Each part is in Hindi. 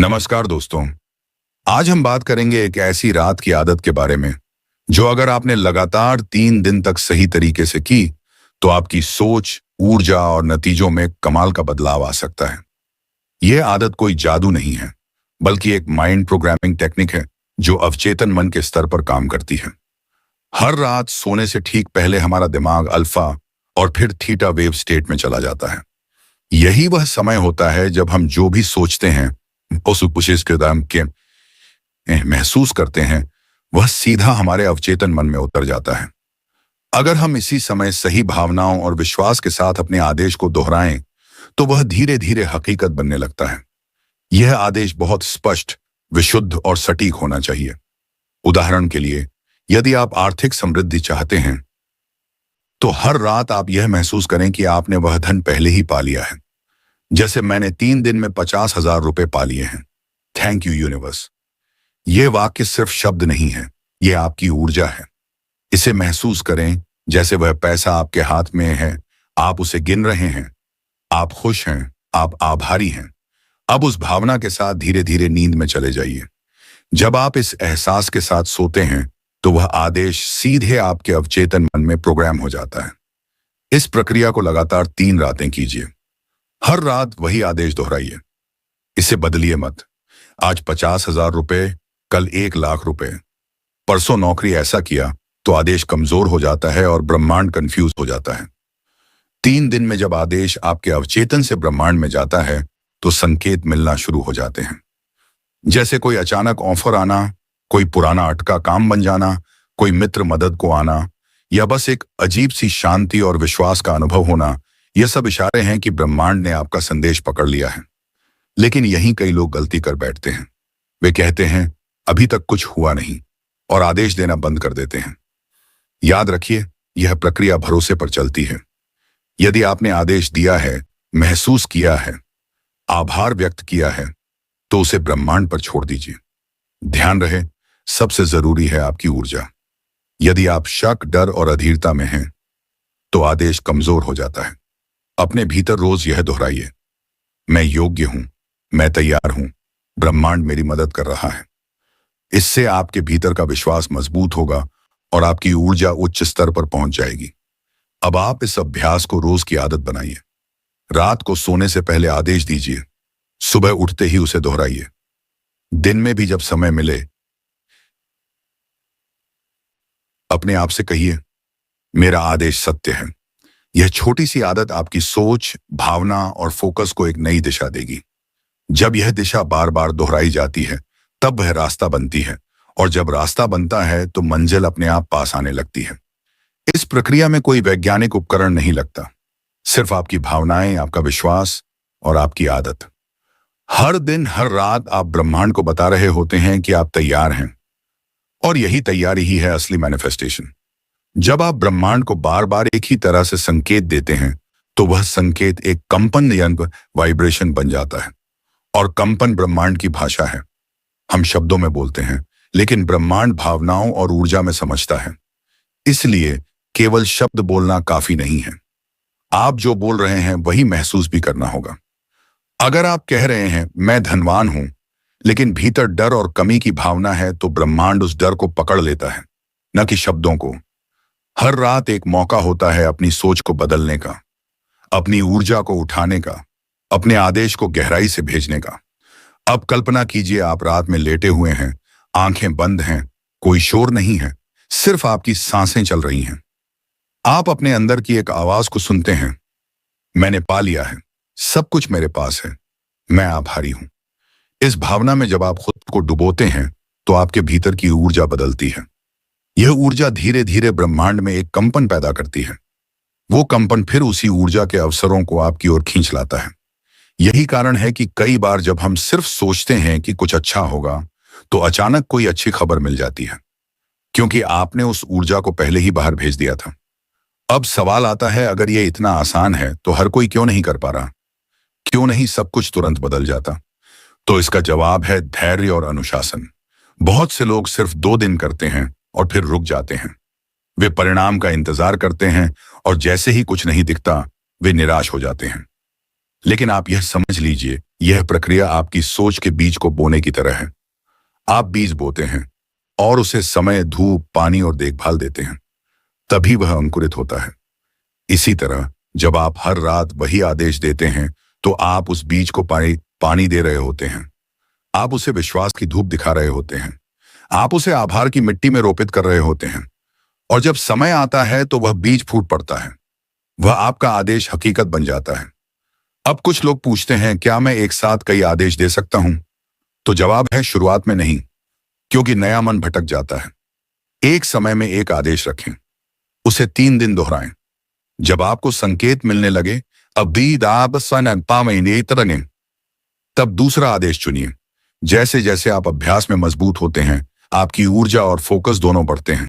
नमस्कार दोस्तों। आज हम बात करेंगे एक ऐसी रात की आदत के बारे में जो अगर आपने लगातार 3 दिन तक सही तरीके से की तो आपकी सोच, ऊर्जा और नतीजों में कमाल का बदलाव आ सकता है। यह आदत कोई जादू नहीं है, बल्कि एक माइंड प्रोग्रामिंग टेक्निक है जो अवचेतन मन के स्तर पर काम करती है। हर रात सोने से ठीक पहले हमारा दिमाग अल्फा और फिर थीटा वेव स्टेट में चला जाता है। यही वह समय होता है जब हम जो भी सोचते हैं, उस के महसूस करते हैं, वह सीधा हमारे अवचेतन मन में उतर जाता है। अगर हम इसी समय सही भावनाओं और विश्वास के साथ अपने आदेश को दोहराएं, तो वह धीरे धीरे हकीकत बनने लगता है। यह आदेश बहुत स्पष्ट, विशुद्ध और सटीक होना चाहिए। उदाहरण के लिए, यदि आप आर्थिक समृद्धि चाहते हैं, तो हर रात आप यह महसूस करें कि आपने वह धन पहले ही पा लिया है। जैसे मैंने 3 दिन में 50,000 रुपए पा लिए हैं। Thank you universe. यह वाक्य सिर्फ शब्द नहीं है, यह आपकी ऊर्जा है। इसे महसूस करें जैसे वह पैसा आपके हाथ में है, आप उसे गिन रहे हैं, आप खुश हैं, आप आभारी हैं। अब उस भावना के साथ धीरे धीरे नींद में चले जाइए। जब आप इस एहसास के साथ सोते हैं, तो वह आदेश सीधे आपके अवचेतन मन में प्रोग्राम हो जाता है। इस प्रक्रिया को लगातार 3 रातें कीजिए। हर रात वही आदेश दोहराइए। इसे बदलिए मत। आज 50,000 रुपए, कल 1,00,000 रुपए। परसों नौकरी ऐसा किया, तो आदेश कमजोर हो जाता है और ब्रह्मांड कंफ्यूज हो जाता है। 3 दिन में जब आदेश आपके अवचेतन से ब्रह्मांड में जाता है, तो संकेत मिलना शुरू हो जाते हैं। जैसे कोई अचानक ऑफर आना, कोई पुराना अटका काम बन जाना, कोई मित्र मदद को आना, या बस एक अजीब सी शांति और विश्वास का अनुभव होना। यह सब इशारे हैं कि ब्रह्मांड ने आपका संदेश पकड़ लिया है। लेकिन यहीं कई लोग गलती कर बैठते हैं। वे कहते हैं अभी तक कुछ हुआ नहीं, और आदेश देना बंद कर देते हैं। याद रखिए, यह प्रक्रिया भरोसे पर चलती है। यदि आपने आदेश दिया है, महसूस किया है, आभार व्यक्त किया है, तो उसे ब्रह्मांड पर छोड़ दीजिए। ध्यान रहे, सबसे जरूरी है आपकी ऊर्जा। यदि आप शक, डर और अधीरता में हैं, तो आदेश कमजोर हो जाता है। अपने भीतर रोज यह दोहराइए, मैं योग्य हूं, मैं तैयार हूं, ब्रह्मांड मेरी मदद कर रहा है। इससे आपके भीतर का विश्वास मजबूत होगा और आपकी ऊर्जा उच्च स्तर पर पहुंच जाएगी। अब आप इस अभ्यास को रोज की आदत बनाइए। रात को सोने से पहले आदेश दीजिए, सुबह उठते ही उसे दोहराइए। दिन में भी जब समय मिले, अपने आप से कहिए, मेरा आदेश सत्य है। यह छोटी सी आदत आपकी सोच, भावना और फोकस को एक नई दिशा देगी। जब यह दिशा बार बार दोहराई जाती है, तब वह रास्ता बनती है, और जब रास्ता बनता है, तो मंजिल अपने आप पास आने लगती है। इस प्रक्रिया में कोई वैज्ञानिक उपकरण नहीं लगता, सिर्फ आपकी भावनाएं, आपका विश्वास और आपकी आदत। हर दिन, हर रात आप ब्रह्मांड को बता रहे होते हैं कि आप तैयार हैं, और यही तैयारी ही है असली मैनिफेस्टेशन। जब आप ब्रह्मांड को बार बार एक ही तरह से संकेत देते हैं, तो वह संकेत एक कंपन यंत्र, वाइब्रेशन बन जाता है। और कंपन ब्रह्मांड की भाषा है। हम शब्दों में बोलते हैं, लेकिन ब्रह्मांड भावनाओं और ऊर्जा में समझता है। इसलिए केवल शब्द बोलना काफी नहीं है। आप जो बोल रहे हैं वही महसूस भी करना होगा। अगर आप कह रहे हैं मैं धनवान हूं, लेकिन भीतर डर और कमी की भावना है, तो ब्रह्मांड उस डर को पकड़ लेता है, न कि शब्दों को। हर रात एक मौका होता है अपनी सोच को बदलने का, अपनी ऊर्जा को उठाने का, अपने आदेश को गहराई से भेजने का। अब कल्पना कीजिए, आप रात में लेटे हुए हैं, आंखें बंद हैं, कोई शोर नहीं है, सिर्फ आपकी सांसें चल रही हैं। आप अपने अंदर की एक आवाज को सुनते हैं, मैंने पा लिया है, सब कुछ मेरे पास है, मैं आभारी हूं। इस भावना में जब आप खुद को डुबोते हैं, तो आपके भीतर की ऊर्जा बदलती है। यह ऊर्जा धीरे धीरे ब्रह्मांड में एक कंपन पैदा करती है। वो कंपन फिर उसी ऊर्जा के अवसरों को आपकी ओर खींच लाता है। यही कारण है कि कई बार जब हम सिर्फ सोचते हैं कि कुछ अच्छा होगा, तो अचानक कोई अच्छी खबर मिल जाती है, क्योंकि आपने उस ऊर्जा को पहले ही बाहर भेज दिया था। अब सवाल आता है, अगर ये इतना आसान है, तो हर कोई क्यों नहीं कर पा रहा? क्यों नहीं सब कुछ तुरंत बदल जाता? तो इसका जवाब है धैर्य और अनुशासन। बहुत से लोग सिर्फ 2 दिन करते हैं और फिर रुक जाते हैं। वे परिणाम का इंतजार करते हैं, और जैसे ही कुछ नहीं दिखता, वे निराश हो जाते हैं। लेकिन आप यह समझ लीजिए, यह प्रक्रिया आपकी सोच के बीज को बोने की तरह है। आप बीज बोते हैं और उसे समय, धूप, पानी और देखभाल देते हैं, तभी वह अंकुरित होता है। इसी तरह जब आप हर रात वही आदेश देते हैं, तो आप उस बीज को पानी दे रहे होते हैं। आप उसे विश्वास की धूप दिखा रहे होते हैं। आप उसे आभार की मिट्टी में रोपित कर रहे होते हैं। और जब समय आता है तो वह बीज फूट पड़ता है। वह आपका आदेश हकीकत बन जाता है। अब कुछ लोग पूछते हैं, क्या मैं एक साथ कई आदेश दे सकता हूं? तो जवाब है, शुरुआत में नहीं, क्योंकि नया मन भटक जाता है। एक समय में एक आदेश रखें, उसे 3 दिन दोहराएं। जब आपको संकेत मिलने लगे, तब दूसरा आदेश चुनिए। जैसे जैसे आप अभ्यास में मजबूत होते हैं, आपकी ऊर्जा और फोकस दोनों बढ़ते हैं।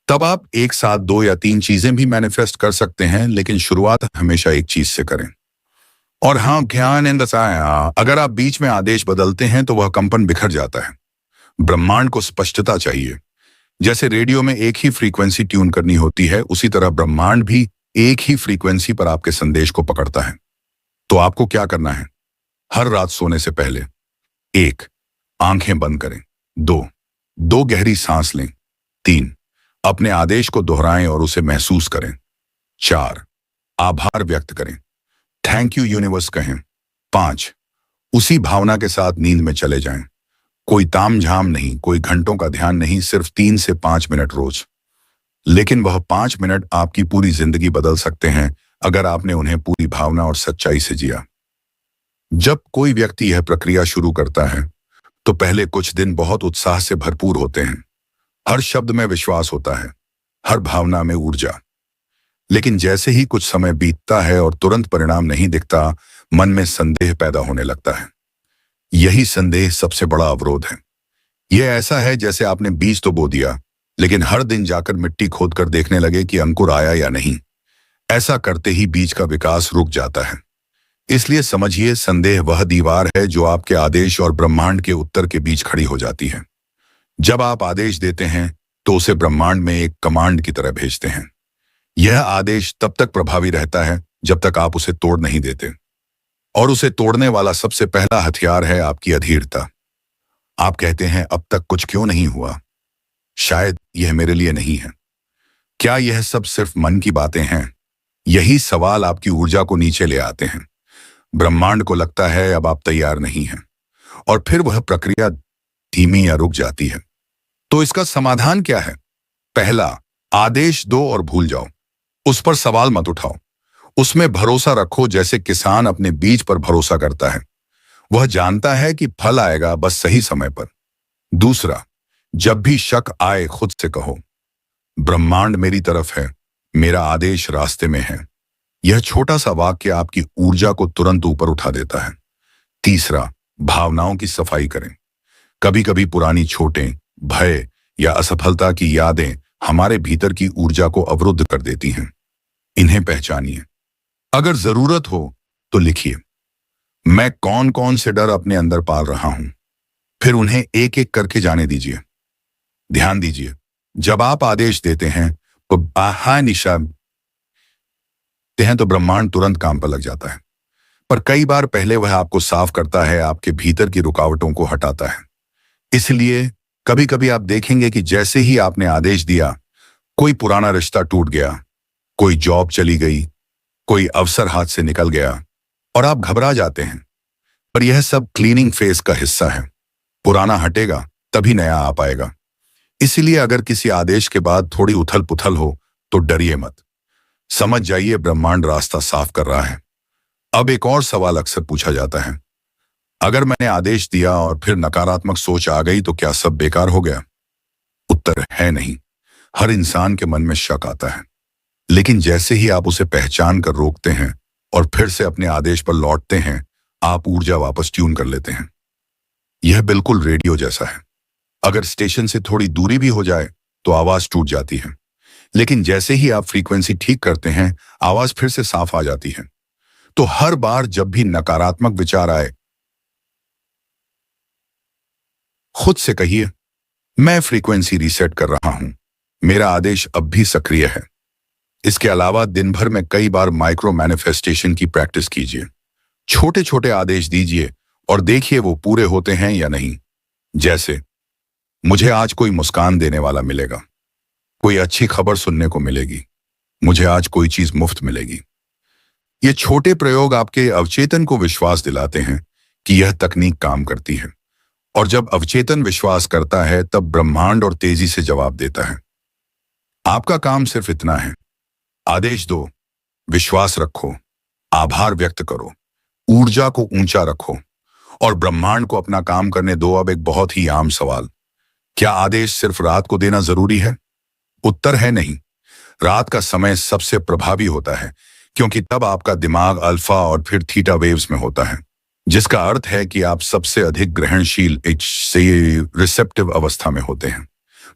तब आप एक साथ 2 या 3 चीजें भी मैनिफेस्ट कर सकते हैं, लेकिन शुरुआत हमेशा एक चीज से करें। और हाँ, अगर आप बीच में आदेश बदलते हैं तो वह कंपन बिखर जाता है। ब्रह्मांड को स्पष्टता चाहिए। जैसे रेडियो में एक ही फ्रीक्वेंसी ट्यून करनी होती है, उसी तरह ब्रह्मांड भी एक ही फ्रीक्वेंसी पर आपके संदेश को पकड़ता है। तो आपको क्या करना है? हर रात सोने से पहले 1. आंखें बंद करें। 2. गहरी सांस लें। 3. अपने आदेश को दोहराएं और उसे महसूस करें। 4. आभार व्यक्त करें, थैंक यू यूनिवर्स कहें। 5. उसी भावना के साथ नींद में चले जाएं। कोई तामझाम नहीं, कोई घंटों का ध्यान नहीं, सिर्फ 3 से 5 मिनट रोज। लेकिन वह 5 मिनट आपकी पूरी जिंदगी बदल सकते हैं, अगर आपने उन्हें पूरी भावना और सच्चाई से जिया। जब कोई व्यक्ति यह प्रक्रिया शुरू करता है, तो पहले कुछ दिन बहुत उत्साह से भरपूर होते हैं। हर शब्द में विश्वास होता है, हर भावना में ऊर्जा। लेकिन जैसे ही कुछ समय बीतता है और तुरंत परिणाम नहीं दिखता, मन में संदेह पैदा होने लगता है। यही संदेह सबसे बड़ा अवरोध है। यह ऐसा है जैसे आपने बीज तो बो दिया, लेकिन हर दिन जाकर मिट्टी खोदकर देखने लगे कि अंकुर आया या नहीं। ऐसा करते ही बीज का विकास रुक जाता है। इसलिए समझिए, संदेह वह दीवार है जो आपके आदेश और ब्रह्मांड के उत्तर के बीच खड़ी हो जाती है। जब आप आदेश देते हैं तो उसे ब्रह्मांड में एक कमांड की तरह भेजते हैं। यह आदेश तब तक प्रभावी रहता है जब तक आप उसे तोड़ नहीं देते। और उसे तोड़ने वाला सबसे पहला हथियार है आपकी अधीरता। आप कहते हैं, अब तक कुछ क्यों नहीं हुआ? शायद यह मेरे लिए नहीं है। क्या यह सब सिर्फ मन की बातें हैं? यही सवाल आपकी ऊर्जा को नीचे ले आते हैं। ब्रह्मांड को लगता है अब आप तैयार नहीं हैं, और फिर वह प्रक्रिया धीमी या रुक जाती है। तो इसका समाधान क्या है? पहला, आदेश दो और भूल जाओ। उस पर सवाल मत उठाओ। उसमें भरोसा रखो, जैसे किसान अपने बीज पर भरोसा करता है। वह जानता है कि फल आएगा, बस सही समय पर। दूसरा, जब भी शक आए खुद से कहो, ब्रह्मांड मेरी तरफ है, मेरा आदेश रास्ते में है। यह छोटा सा वाक्य आपकी ऊर्जा को तुरंत ऊपर उठा देता है। तीसरा, भावनाओं की सफाई करें। कभी कभी पुरानी चोटें, भय या असफलता की यादें हमारे भीतर की ऊर्जा को अवरुद्ध कर देती हैं। इन्हें पहचानिए। अगर जरूरत हो तो लिखिए, मैं कौन कौन से डर अपने अंदर पाल रहा हूं। फिर उन्हें एक एक करके जाने दीजिए। ध्यान दीजिए, जब आप आदेश देते हैं तो तो ब्रह्मांड तुरंत काम पर लग जाता है। पर कई बार पहले वह आपको साफ करता है, आपके भीतर की रुकावटों को हटाता है। इसलिए कभी कभी आप देखेंगे कि जैसे ही आपने आदेश दिया, कोई पुराना रिश्ता टूट गया, कोई जॉब चली गई, कोई अवसर हाथ से निकल गया, और आप घबरा जाते हैं। पर यह सब क्लीनिंग फेज का हिस्सा है। पुराना हटेगा तभी नया आ पाएगा। इसलिए अगर किसी आदेश के बाद थोड़ी उथल पुथल हो तो डरिए मत। समझ जाइए, ब्रह्मांड रास्ता साफ कर रहा है। अब एक और सवाल अक्सर पूछा जाता है, अगर मैंने आदेश दिया और फिर नकारात्मक सोच आ गई तो क्या सब बेकार हो गया? उत्तर है नहीं। हर इंसान के मन में शक आता है, लेकिन जैसे ही आप उसे पहचान कर रोकते हैं और फिर से अपने आदेश पर लौटते हैं, आप ऊर्जा वापस ट्यून कर लेते हैं। यह बिल्कुल रेडियो जैसा है। अगर स्टेशन से थोड़ी दूरी भी हो जाए तो आवाज टूट जाती है, लेकिन जैसे ही आप फ्रीक्वेंसी ठीक करते हैं, आवाज फिर से साफ आ जाती है। तो हर बार जब भी नकारात्मक विचार आए, खुद से कहिए, मैं फ्रीक्वेंसी रीसेट कर रहा हूं, मेरा आदेश अब भी सक्रिय है। इसके अलावा दिन भर में कई बार माइक्रो मैनिफेस्टेशन की प्रैक्टिस कीजिए। छोटे छोटे आदेश दीजिए और देखिए वो पूरे होते हैं या नहीं। जैसे, मुझे आज कोई मुस्कान देने वाला मिलेगा, कोई अच्छी खबर सुनने को मिलेगी, मुझे आज कोई चीज मुफ्त मिलेगी। ये छोटे प्रयोग आपके अवचेतन को विश्वास दिलाते हैं कि यह तकनीक काम करती है। और जब अवचेतन विश्वास करता है तब ब्रह्मांड और तेजी से जवाब देता है। आपका काम सिर्फ इतना है, आदेश दो, विश्वास रखो, आभार व्यक्त करो, ऊर्जा को ऊंचा रखो और ब्रह्मांड को अपना काम करने दो। अब एक बहुत ही आम सवाल, क्या आदेश सिर्फ रात को देना जरूरी है? उत्तर है नहीं। रात का समय सबसे प्रभावी होता है क्योंकि तब आपका दिमाग अल्फा और फिर थीटा वेव्स में होता है, जिसका अर्थ है कि आप सबसे अधिक ग्रहणशील से रिसेप्टिव अवस्था में होते हैं।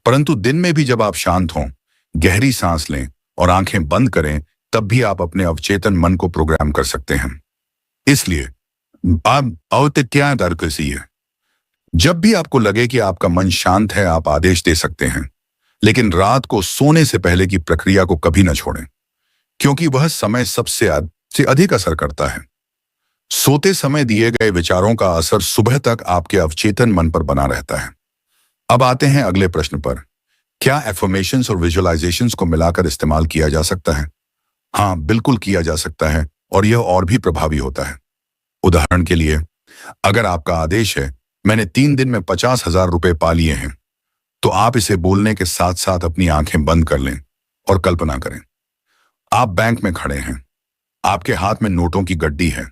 परंतु दिन में भी जब आप शांत हों, गहरी सांस लें और आंखें बंद करें, तब भी आप अपने अवचेतन मन को प्रोग्राम कर सकते हैं। इसलिए आप अवतित्या तर्क है। जब भी आपको लगे कि आपका मन शांत है, आप आदेश दे सकते हैं। लेकिन रात को सोने से पहले की प्रक्रिया को कभी न छोड़ें, क्योंकि वह समय सबसे अधिक असर करता है। सोते समय दिए गए विचारों का असर सुबह तक आपके अवचेतन मन पर बना रहता है। अब आते हैं अगले प्रश्न पर, क्या एफर्मेशंस और विजुअलाइजेशंस को मिलाकर इस्तेमाल किया जा सकता है? हाँ, बिल्कुल किया जा सकता है और यह और भी प्रभावी होता है। उदाहरण के लिए, अगर आपका आदेश है, मैंने 3 दिन में 50,000 रुपए पा लिए हैं, तो आप इसे बोलने के साथ साथ अपनी आंखें बंद कर लें और कल्पना करें। आप बैंक में खड़े हैं, आपके हाथ में नोटों की गड्डी है,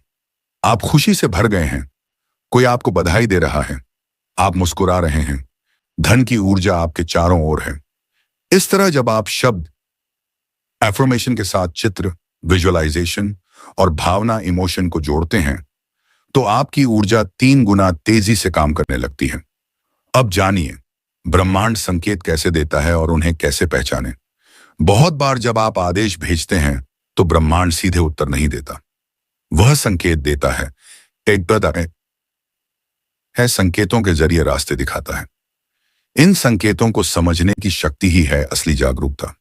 आप खुशी से भर गए हैं, कोई आपको बधाई दे रहा है, आप मुस्कुरा रहे हैं, धन की ऊर्जा आपके चारों ओर है। इस तरह जब आप शब्द एफर्मेशन के साथ चित्र, विजुअलाइजेशन और भावना, इमोशन को जोड़ते हैं, तो आपकी ऊर्जा 3 गुना तेजी से काम करने लगती है। अब जानिए ब्रह्मांड संकेत कैसे देता है और उन्हें कैसे पहचानें। बहुत बार जब आप आदेश भेजते हैं तो ब्रह्मांड सीधे उत्तर नहीं देता, वह संकेत देता है, संकेतों के जरिए रास्ते दिखाता है। इन संकेतों को समझने की शक्ति ही है असली जागरूकता।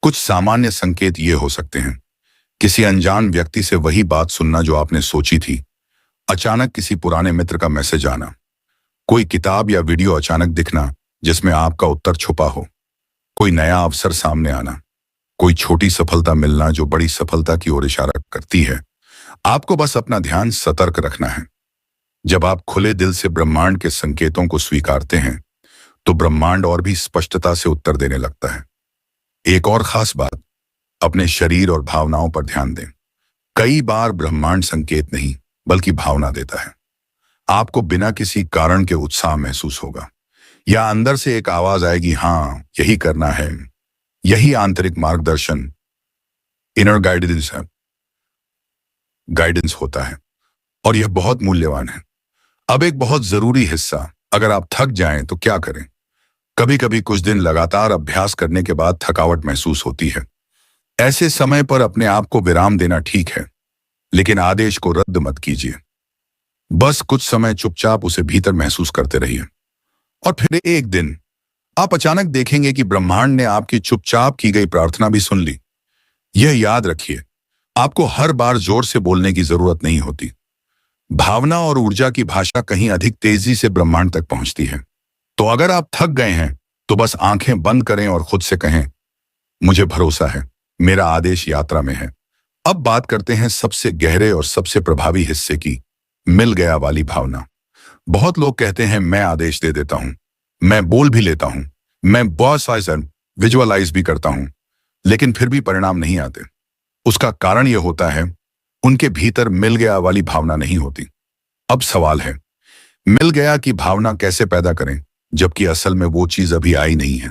कुछ सामान्य संकेत ये हो सकते हैं, किसी अनजान व्यक्ति से वही बात सुनना जो आपने सोची थी, अचानक किसी पुराने मित्र का मैसेज आना, कोई किताब या वीडियो अचानक दिखना जिसमें आपका उत्तर छुपा हो, कोई नया अवसर सामने आना, कोई छोटी सफलता मिलना जो बड़ी सफलता की ओर इशारा करती है। आपको बस अपना ध्यान सतर्क रखना है। जब आप खुले दिल से ब्रह्मांड के संकेतों को स्वीकारते हैं तो ब्रह्मांड और भी स्पष्टता से उत्तर देने लगता है। एक और खास बात, अपने शरीर और भावनाओं पर ध्यान दें। कई बार ब्रह्मांड संकेत नहीं बल्कि भावना देता है। आपको बिना किसी कारण के उत्साह महसूस होगा या अंदर से एक आवाज आएगी, हाँ यही करना है। यही आंतरिक मार्गदर्शन, इनर गाइडेंस होता है और यह बहुत मूल्यवान है। अब एक बहुत जरूरी हिस्सा, अगर आप थक जाएं तो क्या करें? कभी कभी कुछ दिन लगातार अभ्यास करने के बाद थकावट महसूस होती है। ऐसे समय पर अपने आप को विराम देना ठीक है, लेकिन आदेश को रद्द मत कीजिए। बस कुछ समय चुपचाप उसे भीतर महसूस करते रहिए और फिर एक दिन आप अचानक देखेंगे कि ब्रह्मांड ने आपकी चुपचाप की गई प्रार्थना भी सुन ली। यह याद रखिए, आपको हर बार जोर से बोलने की जरूरत नहीं होती। भावना और ऊर्जा की भाषा कहीं अधिक तेजी से ब्रह्मांड तक पहुंचती है। तो अगर आप थक गए हैं तो बस आंखें बंद करें और खुद से कहें, मुझे भरोसा है, मेरा आदेश यात्रा में है। अब बात करते हैं सबसे गहरे और सबसे प्रभावी हिस्से की, मिल गया वाली भावना। बहुत लोग कहते हैं, मैं आदेश दे देता हूं, मैं बोल भी लेता हूं, मैं बहुत विजुअलाइज भी करता हूं, लेकिन फिर भी परिणाम नहीं आते। उसका कारण यह होता है, उनके भीतर मिल गया वाली भावना नहीं होती। अब सवाल है, मिल गया की भावना कैसे पैदा करें जबकि असल में वो चीज अभी आई नहीं है?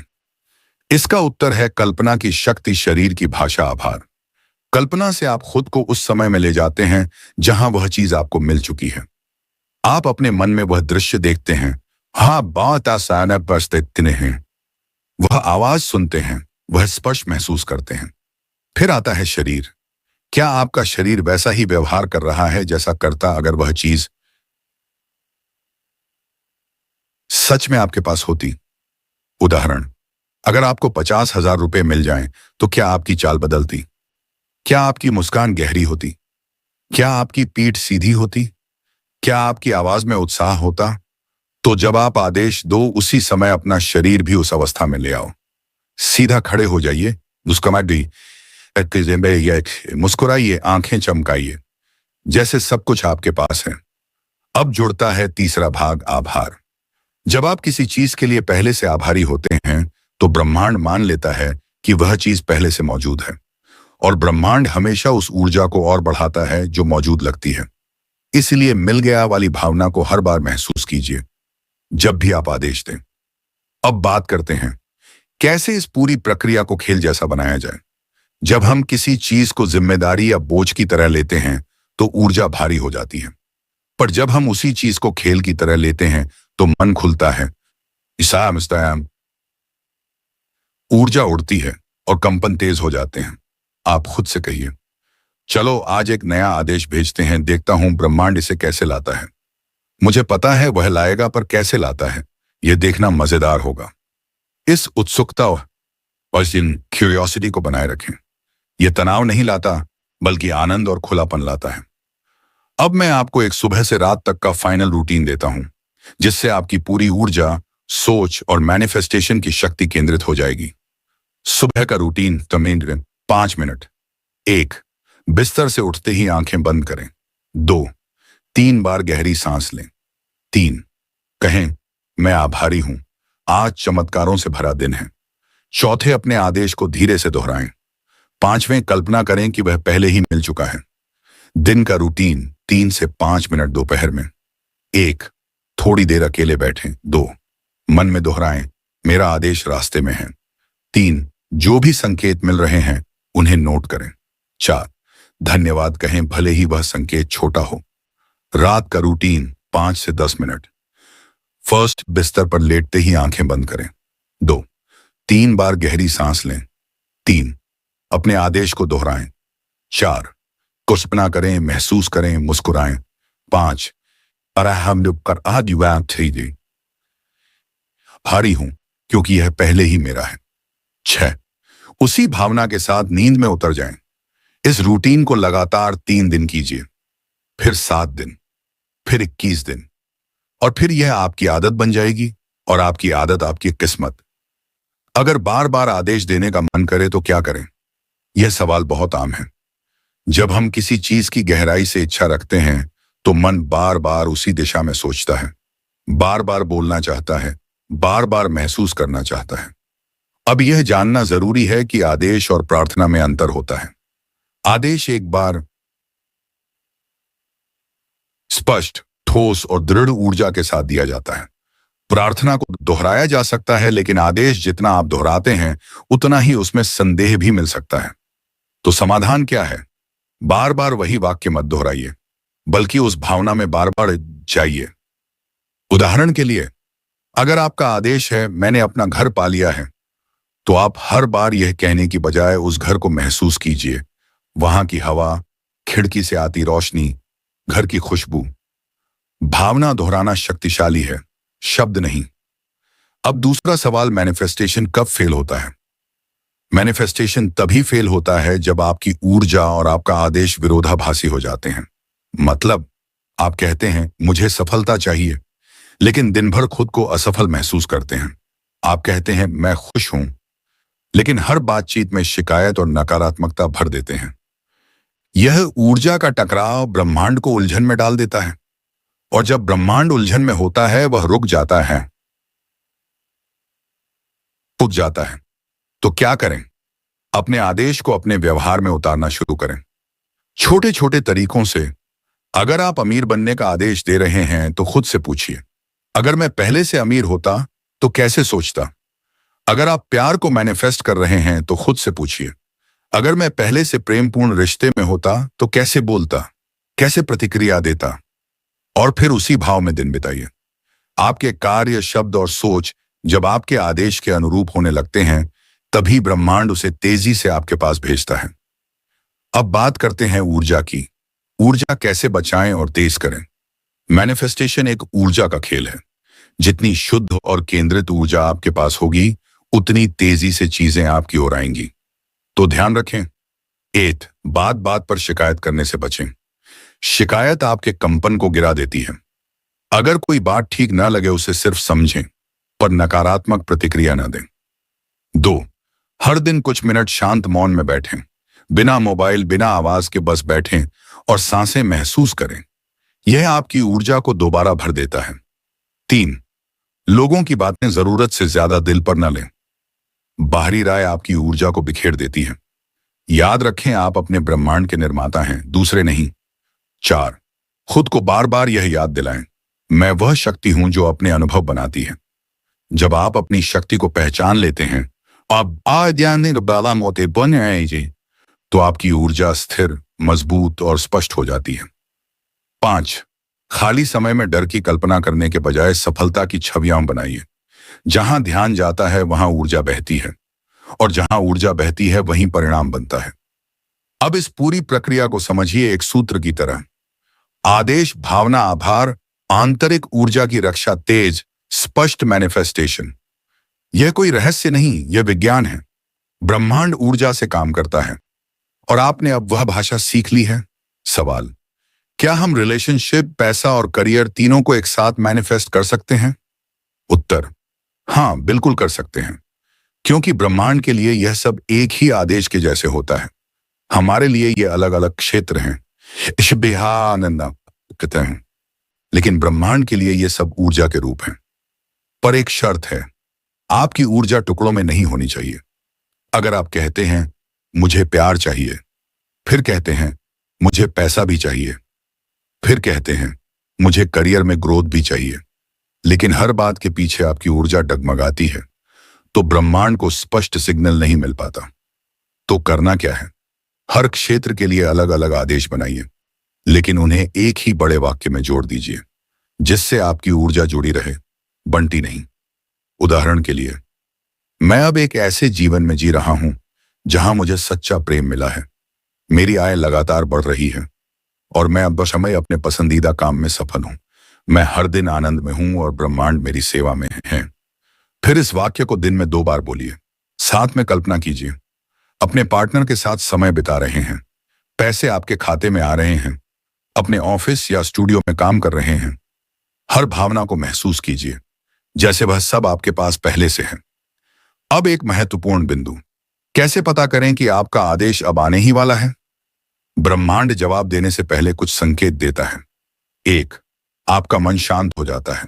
इसका उत्तर है कल्पना की शक्ति, शरीर की भाषा, आभार। कल्पना से आप खुद को उस समय में ले जाते हैं जहां वह चीज आपको मिल चुकी है। आप अपने मन में वह दृश्य देखते हैं, हाँ बहुत आसान है, वह आवाज सुनते हैं, वह स्पर्श महसूस करते हैं। फिर आता है शरीर। क्या आपका शरीर वैसा ही व्यवहार कर रहा है जैसा करता अगर वह चीज सच में आपके पास होती? उदाहरण, अगर आपको 50,000 रुपए मिल जाएं, तो क्या आपकी चाल बदलती? क्या आपकी मुस्कान गहरी होती? क्या आपकी पीठ सीधी होती? क्या आपकी आवाज में उत्साह होता? तो जब आप आदेश दो उसी समय अपना शरीर भी उस अवस्था में ले आओ। सीधा खड़े हो जाइए, मुस्कुराइए, आंखें चमकाइए, जैसे सब कुछ आपके पास है। अब जुड़ता है तीसरा भाग, आभार। जब आप किसी चीज के लिए पहले से आभारी होते हैं तो ब्रह्मांड मान लेता है कि वह चीज पहले से मौजूद है, और ब्रह्मांड हमेशा उस ऊर्जा को और बढ़ाता है जो मौजूद लगती है। इसलिए मिल गया वाली भावना को हर बार महसूस कीजिए जब भी आप आदेश दें। अब बात करते हैं कैसे इस पूरी प्रक्रिया को खेल जैसा बनाया जाए। जब हम किसी चीज को जिम्मेदारी या बोझ की तरह लेते हैं तो ऊर्जा भारी हो जाती है, पर जब हम उसी चीज को खेल की तरह लेते हैं तो मन खुलता है, इसाम ऊर्जा उड़ती है और कंपन तेज हो जाते हैं। आप खुद से कहिए, चलो आज एक नया आदेश भेजते हैं, देखता हूं ब्रह्मांड इसे कैसे लाता है। मुझे पता है वह लाएगा, पर कैसे लाता है यह देखना मजेदार होगा। इस उत्सुकता और इन क्यूरियोसिटी को बनाए रखें। यह तनाव नहीं लाता, बल्कि आनंद और खुलापन लाता है। अब मैं आपको एक सुबह से रात तक का फाइनल रूटीन देता हूं, जिससे आपकी पूरी ऊर्जा, सोच और मैनिफेस्टेशन की शक्ति केंद्रित हो जाएगी। सुबह का रूटीन, तमीन 5 मिनट। 1. बिस्तर से उठते ही आंखें बंद करें। 2. 3 बार गहरी सांस लें। 3. कहें, मैं आभारी हूं, आज चमत्कारों से भरा दिन है। 4. अपने आदेश को धीरे से दोहराएं। 5वें, कल्पना करें कि वह पहले ही मिल चुका है। दिन का रूटीन, 3 से 5 मिनट दोपहर में। 1. थोड़ी देर अकेले बैठें। 2. मन में दोहराएं, मेरा आदेश रास्ते में है। 3. जो भी संकेत मिल रहे हैं उन्हें नोट करें। 4. धन्यवाद कहें, भले ही वह संकेत छोटा हो। रात का रूटीन, 5 से 10 मिनट। फर्स्ट, बिस्तर पर लेटते ही आंखें बंद करें। 2. 3 बार गहरी सांस लें। 3. अपने आदेश को दोहराएं। 4. कल्पना करें, महसूस करें, मुस्कुराएं। 5. भारी हूं क्योंकि यह पहले ही मेरा है। 6. उसी भावना के साथ नींद में उतर जाएं। इस रूटीन को लगातार 3 दिन कीजिए, फिर 7 दिन, फिर 21 दिन, और फिर यह आपकी आदत बन जाएगी, और आपकी आदत आपकी किस्मत। अगर बार बार आदेश देने का मन करे तो क्या करें? यह सवाल बहुत आम है। जब हम किसी चीज की गहराई से इच्छा रखते हैं तो मन बार बार उसी दिशा में सोचता है, बार बार बोलना चाहता है, बार बार महसूस करना चाहता है। अब यह जानना जरूरी है कि आदेश और प्रार्थना में अंतर होता है। आदेश एक बार स्पष्ट, ठोस और दृढ़ ऊर्जा के साथ दिया जाता है। प्रार्थना को दोहराया जा सकता है, लेकिन आदेश जितना आप दोहराते हैं उतना ही उसमें संदेह भी मिल सकता है। तो समाधान क्या है? बार बार वही वाक्य मत दोहराइए, बल्कि उस भावना में बार बार जाइए। उदाहरण के लिए, अगर आपका आदेश है, मैंने अपना घर पा लिया है, तो आप हर बार यह कहने की बजाय उस घर को महसूस कीजिए। वहां की हवा, खिड़की से आती रोशनी, घर की खुशबू। भावना दोहराना शक्तिशाली है, शब्द नहीं। अब दूसरा सवाल, मैनिफेस्टेशन कब फेल होता है? मैनिफेस्टेशन तभी फेल होता है जब आपकी ऊर्जा और आपका आदेश विरोधाभासी हो जाते हैं। मतलब, आप कहते हैं मुझे सफलता चाहिए, लेकिन दिन भर खुद को असफल महसूस करते हैं। आप कहते हैं मैं खुश हूं, लेकिन हर बातचीत में शिकायत और नकारात्मकता भर देते हैं। यह ऊर्जा का टकराव ब्रह्मांड को उलझन में डाल देता है, और जब ब्रह्मांड उलझन में होता है वह रुक जाता है। तो क्या करें? अपने आदेश को अपने व्यवहार में उतारना शुरू करें, छोटे छोटे तरीकों से। अगर आप अमीर बनने का आदेश दे रहे हैं तो खुद से पूछिए, अगर मैं पहले से अमीर होता तो कैसे सोचता? अगर आप प्यार को मैनिफेस्ट कर रहे हैं तो खुद से पूछिए, अगर मैं पहले से प्रेमपूर्ण रिश्ते में होता तो कैसे बोलता, कैसे प्रतिक्रिया देता? और फिर उसी भाव में दिन बिताइए। आपके कार्य, शब्द और सोच जब आपके आदेश के अनुरूप होने लगते हैं, तभी ब्रह्मांड उसे तेजी से आपके पास भेजता है। अब बात करते हैं ऊर्जा की। ऊर्जा कैसे बचाएं और तेज करें? मैनिफेस्टेशन एक ऊर्जा का खेल है। जितनी शुद्ध और केंद्रित ऊर्जा आपके पास होगी, उतनी तेजी से चीजें आपकी ओर आएंगी। तो ध्यान रखें, 8. बात बात पर शिकायत करने से बचें। शिकायत आपके कंपन को गिरा देती है। अगर कोई बात ठीक ना लगे उसे सिर्फ समझें, पर नकारात्मक प्रतिक्रिया न दें। 2. हर दिन कुछ मिनट शांत मौन में बैठें, बिना मोबाइल, बिना आवाज के बस बैठें और सांसें महसूस करें। यह आपकी ऊर्जा को दोबारा भर देता है। 3. लोगों की बातें जरूरत से ज्यादा दिल पर न लें। बाहरी राय आपकी ऊर्जा को बिखेर देती है। याद रखें, आप अपने ब्रह्मांड के निर्माता हैं, दूसरे नहीं। 4. खुद को बार बार यह याद दिलाएं, मैं वह शक्ति हूं जो अपने अनुभव बनाती है। जब आप अपनी शक्ति को पहचान लेते हैं, तो आपकी ऊर्जा स्थिर, मजबूत और स्पष्ट हो जाती है। 5. खाली समय में डर की कल्पना करने के बजाय सफलता की छवियां बनाइए। जहां ध्यान जाता है वहां ऊर्जा बहती है, और जहां ऊर्जा बहती है वहीं परिणाम बनता है। अब इस पूरी प्रक्रिया को समझिए एक सूत्र की तरह। आदेश, भावना, आभार, आंतरिक ऊर्जा की रक्षा, तेज, स्पष्ट मैनिफेस्टेशन। यह कोई रहस्य नहीं, यह विज्ञान है। ब्रह्मांड ऊर्जा से काम करता है, और आपने अब वह भाषा सीख ली है। सवाल, क्या हम रिलेशनशिप, पैसा और करियर तीनों को एक साथ मैनिफेस्ट कर सकते हैं? उत्तर, हाँ, बिल्कुल कर सकते हैं, क्योंकि ब्रह्मांड के लिए यह सब एक ही आदेश के जैसे होता है। हमारे लिए ये अलग अलग क्षेत्र हैं, कहते हैं, लेकिन ब्रह्मांड के लिए ये सब ऊर्जा के रूप हैं। पर एक शर्त है, आपकी ऊर्जा टुकड़ों में नहीं होनी चाहिए। अगर आप कहते हैं मुझे प्यार चाहिए, फिर कहते हैं मुझे पैसा भी चाहिए, फिर कहते हैं मुझे करियर में ग्रोथ भी चाहिए, लेकिन हर बात के पीछे आपकी ऊर्जा डगमगाती है, तो ब्रह्मांड को स्पष्ट सिग्नल नहीं मिल पाता। तो करना क्या है? हर क्षेत्र के लिए अलग अलग आदेश बनाइए, लेकिन उन्हें एक ही बड़े वाक्य में जोड़ दीजिए, जिससे आपकी ऊर्जा जुड़ी रहे, बंटी नहीं। उदाहरण के लिए, मैं अब एक ऐसे जीवन में जी रहा हूं जहां मुझे सच्चा प्रेम मिला है, मेरी आय लगातार बढ़ रही है, और मैं अब समय अपने पसंदीदा काम में सफल हूं। मैं हर दिन आनंद में हूं और ब्रह्मांड मेरी सेवा में है। फिर इस वाक्य को दिन में 2 बार बोलिए। साथ में कल्पना कीजिए, अपने पार्टनर के साथ समय बिता रहे हैं, पैसे आपके खाते में आ रहे हैं, अपने ऑफिस या स्टूडियो में काम कर रहे हैं। हर भावना को महसूस कीजिए जैसे वह सब आपके पास पहले से है। अब एक महत्वपूर्ण बिंदु, कैसे पता करें कि आपका आदेश अब आने ही वाला है? ब्रह्मांड जवाब देने से पहले कुछ संकेत देता है। 1. आपका मन शांत हो जाता है।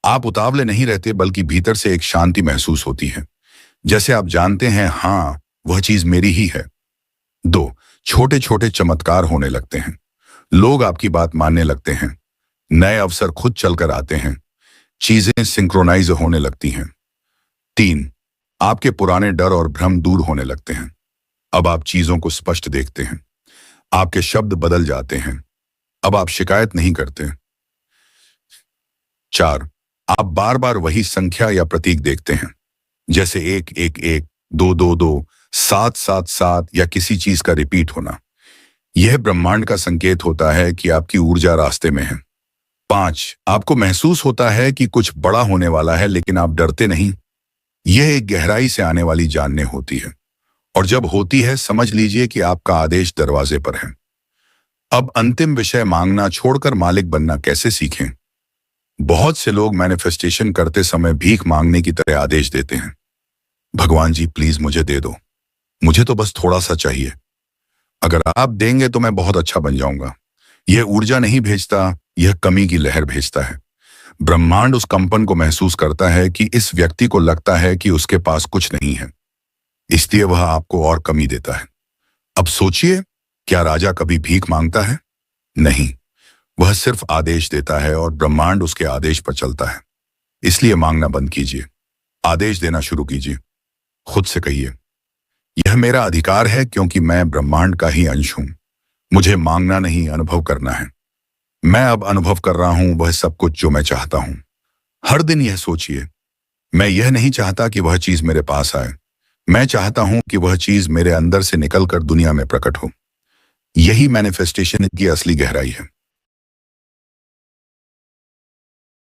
आप उतावले नहीं रहते, बल्कि भीतर से एक शांति महसूस होती है, जैसे आप जानते हैं हाँ, वह चीज मेरी ही है। 2. छोटे छोटे चमत्कार होने लगते हैं। लोग आपकी बात मानने लगते हैं, नए अवसर खुद चलकर आते हैं, चीजें सिंक्रोनाइज होने लगती हैं। 3. आपके पुराने डर और भ्रम दूर होने लगते हैं। अब आप चीजों को स्पष्ट देखते हैं, आपके शब्द बदल जाते हैं, अब आप शिकायत नहीं करते। 4. आप बार बार वही संख्या या प्रतीक देखते हैं, जैसे 111, 222, 777 या किसी चीज का रिपीट होना। यह ब्रह्मांड का संकेत होता है कि आपकी ऊर्जा रास्ते में है। 5. आपको महसूस होता है कि कुछ बड़ा होने वाला है, लेकिन आप डरते नहीं। यह एक गहराई से आने वाली जानने होती है, और जब होती है समझ लीजिए कि आपका आदेश दरवाजे पर है। अब अंतिम विषय, मांगना छोड़कर मालिक बनना कैसे सीखें। बहुत से लोग मैनिफेस्टेशन करते समय भीख मांगने की तरह आदेश देते हैं, भगवान जी प्लीज मुझे दे दो, मुझे तो बस थोड़ा सा चाहिए, अगर आप देंगे तो मैं बहुत अच्छा बन जाऊंगा। यह ऊर्जा नहीं भेजता, यह कमी की लहर भेजता है। ब्रह्मांड उस कंपन को महसूस करता है कि इस व्यक्ति को लगता है कि उसके पास कुछ नहीं है, इसलिए वह आपको और कमी देता है। अब सोचिए, क्या राजा कभी भीख मांगता है? नहीं, वह सिर्फ आदेश देता है और ब्रह्मांड उसके आदेश पर चलता है। इसलिए मांगना बंद कीजिए, आदेश देना शुरू कीजिए। खुद से कहिए, यह मेरा अधिकार है क्योंकि मैं ब्रह्मांड का ही अंश हूं। मुझे मांगना नहीं, अनुभव करना है। मैं अब अनुभव कर रहा हूं वह सब कुछ जो मैं चाहता हूं। हर दिन यह सोचिए, मैं यह नहीं चाहता कि वह चीज मेरे पास आए, मैं चाहता हूं कि वह चीज मेरे अंदर से निकलकर दुनिया में प्रकट हो। यही मैनिफेस्टेशन की असली गहराई है।